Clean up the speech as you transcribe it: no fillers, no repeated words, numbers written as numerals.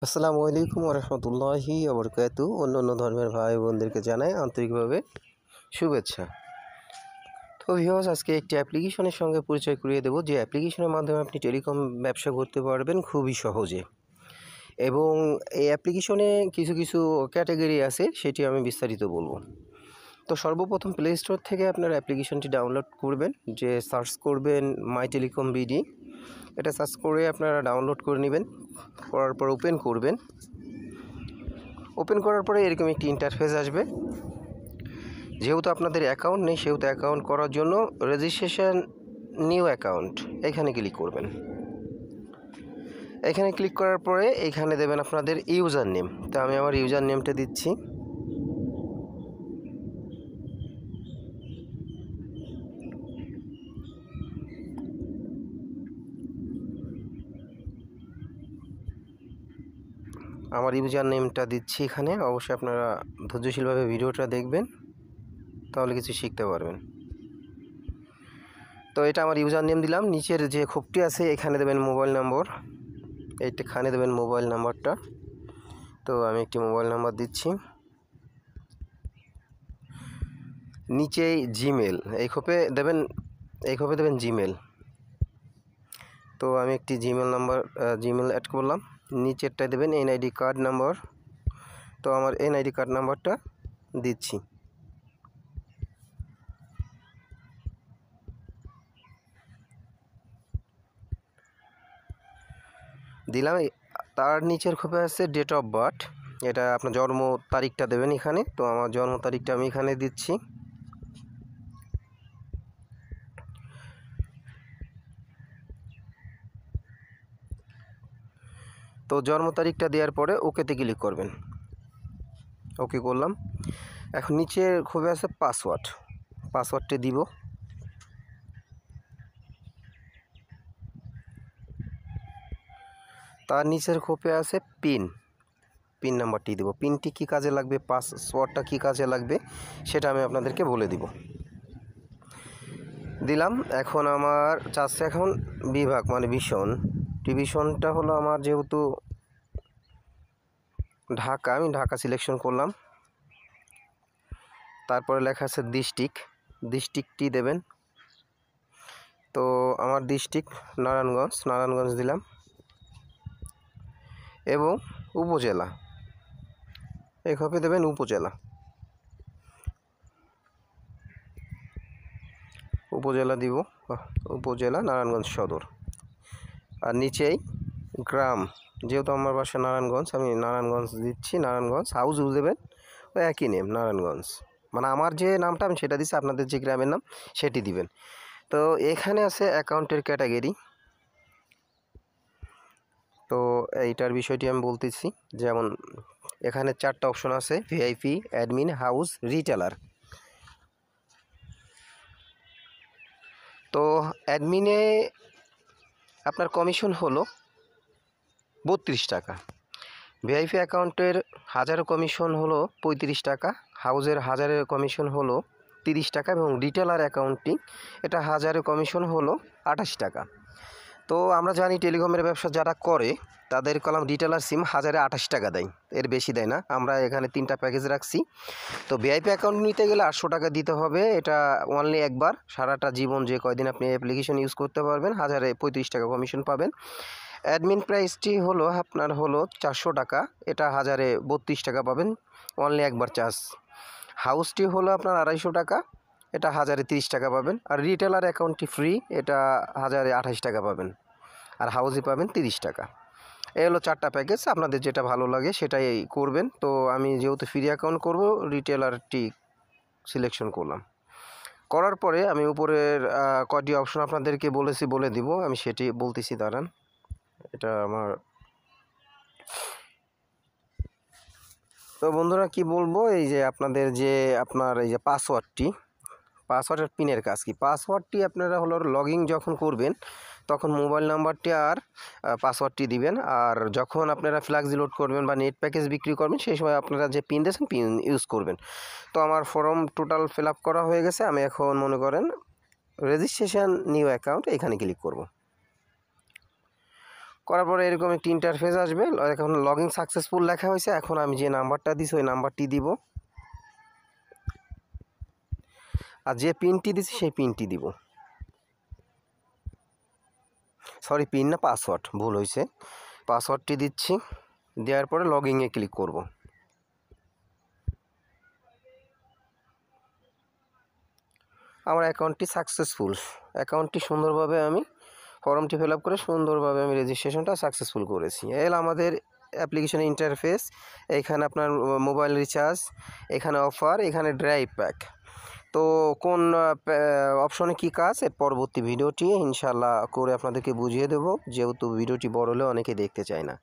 আসসালামু আলাইকুম রহমতুল্লাহি ওবরকাতু। অন্য ধর্মের ভাই বোনদেরকে জানাই আন্তরিকভাবে শুভেচ্ছা। তো ভিউয়ার্স, আজকে একটি অ্যাপ্লিকেশনের সঙ্গে পরিচয় করিয়ে দেব, যে অ্যাপ্লিকেশনের মাধ্যমে আপনি টেলিকম ব্যবসা করতে পারবেন খুবই সহজে। এবং এই অ্যাপ্লিকেশনে কিছু কিছু ক্যাটাগরি আছে, সেটি আমি বিস্তারিত বলবো। তো সর্বপ্রথম প্লে স্টোর থেকে আপনার অ্যাপ্লিকেশনটি ডাউনলোড করবেন, যে সার্চ করবেন মাই টেলিকম বিডি। এটা সার্চ করে আপনারা ডাউনলোড করে নেবেন, করার পর ওপেন করবেন। ওপেন করার পরে এরকম একটি ইন্টারফেস আসবে। যেহেতু আপনাদের অ্যাকাউন্ট নেই, সেহেতু অ্যাকাউন্ট করার জন্য রেজিস্ট্রেশন নিউ অ্যাকাউন্ট এখানে ক্লিক করবেন। এখানে ক্লিক করার পরে এখানে দেবেন আপনাদের ইউজার নেম। তো আমি আমার ইউজার নেমটা দিচ্ছি। আমার ইউজার নেমটা দিচ্ছি এখানে। অবশ্যই আপনারা ধৈর্যশীলভাবে ভিডিওটা দেখবেন, তাহলে কিছু শিখতে পারবেন। তো এটা আমার ইউজার নেম দিলাম। নিচের যে খোপটি আছে এখানে দেবেন মোবাইল নম্বর, এইখানে দেবেন মোবাইল নাম্বারটা। তো আমি একটি মোবাইল নাম্বার দিচ্ছি। নিচেই জিমেল, এই খোপে দেবেন জিমেল। তো আমি একটি জিমেল অ্যাড করলাম। নিচেরটায় দেবেন এনআইডি কার্ড নাম্বার। তো আমার এনআইডি কার্ড নাম্বারটা দিচ্ছি। দিলাম। তার নিচের খোপে আছে ডেট অফ বার্থ, এটা আপনার জন্ম তারিখটা দেবেন এখানে। তো আমার জন্ম তারিখটা আমি এখানে দিচ্ছি। তো জন্ম তারিখটা দেওয়ার পরে ওকেতে ক্লিক করবেন। ওকে করলাম। এখন নিচের খোপে আছে পাসওয়ার্ডটি দিব। তার নিচের খোপে আছে পিন নাম্বারটি দেব। পিনটি কী কাজে লাগবে, পাসওয়ার্ডটা কী কাজে লাগবে, সেটা আমি আপনাদেরকে বলে দিব। দিলাম। এখন আমার চাচ্ছে এখন বিভাগ মানে ডিভিশনটা হলো আমার, যেহেতু ঢাকা, আমি ঢাকা সিলেকশন করলাম। তারপরে লেখা আছে ডিস্ট্রিক্টটি দেবেন। তো আমার ডিস্ট্রিক্ট নারায়ণগঞ্জ দিলাম। এবং উপজেলা, এইভাবে দেবেন উপজেলা দিব, উপজেলা নারায়ণগঞ্জ সদর। আর নিচেই গ্রাম, যেহেতু আমার বাসা নারায়ণগঞ্জ, আমি নারায়ণগঞ্জ দিচ্ছি। নারায়ণগঞ্জ হাউস দেবেন, ওই একই নেম নারায়ণগঞ্জ, মানে আমার যে নামটা আমি সেটা দিচ্ছি, আপনাদের যে গ্রামের নাম সেটি দিবেন। তো এখানে আছে অ্যাকাউন্টের ক্যাটাগরি। তো এইটার বিষয়টি আমি বলতেছি। যেমন এখানে 4টা অপশন আছে, ভিআইপি, অ্যাডমিন, হাউস, রিটেলার। তো অ্যাডমিনে আপনার কমিশন হলো 32 টাকা। ভিআইপি অ্যাকাউন্টের 1000 কমিশন হলো 35 টাকা। হাউসের 1000 কমিশন হলো 30 টাকা। এবং রিটেলার অ্যাকাউন্টটি, এটা 1000 কমিশন হলো 28 টাকা। তো আমরা জানি টেলিকমের ব্যবসা যারা করে তাদের কলাম রিটেলার সিম 1000 28 টাকা দেয়, এর বেশি দেয় না। আমরা এখানে 3টা প্যাকেজ রাখছি। তো ভিআইপি অ্যাকাউন্ট নিতে গেলে 800 টাকা দিতে হবে। এটা অনলি একবার, সারাটা জীবন যে কয়দিন আপনি অ্যাপ্লিকেশন ইউজ করতে পারবেন 1035 টাকা কমিশন পাবেন। অ্যাডমিন প্রাইসটি হলো আপনার 400 টাকা, এটা 1032 টাকা পাবেন, অনলি একবার চার্জ। হাউসটি হলো আপনার 250 টাকা, এটা 1030 টাকা পাবেন। আর রিটেলার অ্যাকাউন্টটি ফ্রি, এটা 1028 টাকা পাবেন। আর হাউসই পাবেন 30 টাকা। এই হলো 4টা প্যাকেজ, আপনাদের যেটা ভালো লাগে সেটাই করবেন। তো আমি যেহেতু ফ্রি অ্যাকাউন্ট করব, রিটেলারটি সিলেকশন করলাম। করার পরে আমি উপরের কয়টি অপশন আপনাদেরকে বলে দিব, আমি সেটি বলতেছি, দাঁড়ান। এটা আমার, তো বন্ধুরা কি বলবো, এই যে আপনাদের যে আপনার এই যে পাসওয়ার্ডের পিনের কাজ কি, পাসওয়ার্ডটি আপনারা লগইন যখন করবেন তখন মোবাইল নাম্বারটি আর পাসওয়ার্ডটি দিবেন। আর যখন আপনারা ফ্ল্যাক্সি লোড করবেন বা নেট প্যাকেজ বিক্রি করবেন, সেই সময় আপনারা যে পিন দিয়েছেন পিন ইউজ করবেন। তো আমার ফর্ম টোটাল ফিল আপ করা হয়ে গেছে। আমি এখন মনে করেন রেজিস্ট্রেশন নিউ অ্যাকাউন্ট, এখানে ক্লিক করব। করার পরে এরকম একটি ইন্টারফেস আসবে। এখন লগ ইন সাকসেসফুল লেখা হয়েছে। এখন আমি যে নাম্বারটা দিছি ওই নাম্বারটি দিব, আর যে পিনটি দিছি সেই পিনটি দিব। সরি, পিন না, পাসওয়ার্ড ভুল হয়েছে। পাসওয়ার্ডটি দিচ্ছি, দেওয়ার পরে লগ ইনে ক্লিক করব। আমার অ্যাকাউন্টটি সাকসেসফুল। অ্যাকাউন্টটি সুন্দরভাবে আমি ফর্মটি ফিল আপ করে সুন্দরভাবে আমি রেজিস্ট্রেশনটা সাকসেসফুল করেছি। এল আমাদের অ্যাপ্লিকেশনের ইন্টারফেস। এখানে আপনার মোবাইল রিচার্জ, এখানে অফার, এখানে ড্রাইভ প্যাক। তো কোন অপশনে কী কাজ এর পরবর্তী ভিডিওটি ইনশাল্লাহ করে আপনাদেরকে বুঝিয়ে দেবো, যেহেতু ভিডিওটি বড় হলে অনেকে দেখতে চায় না।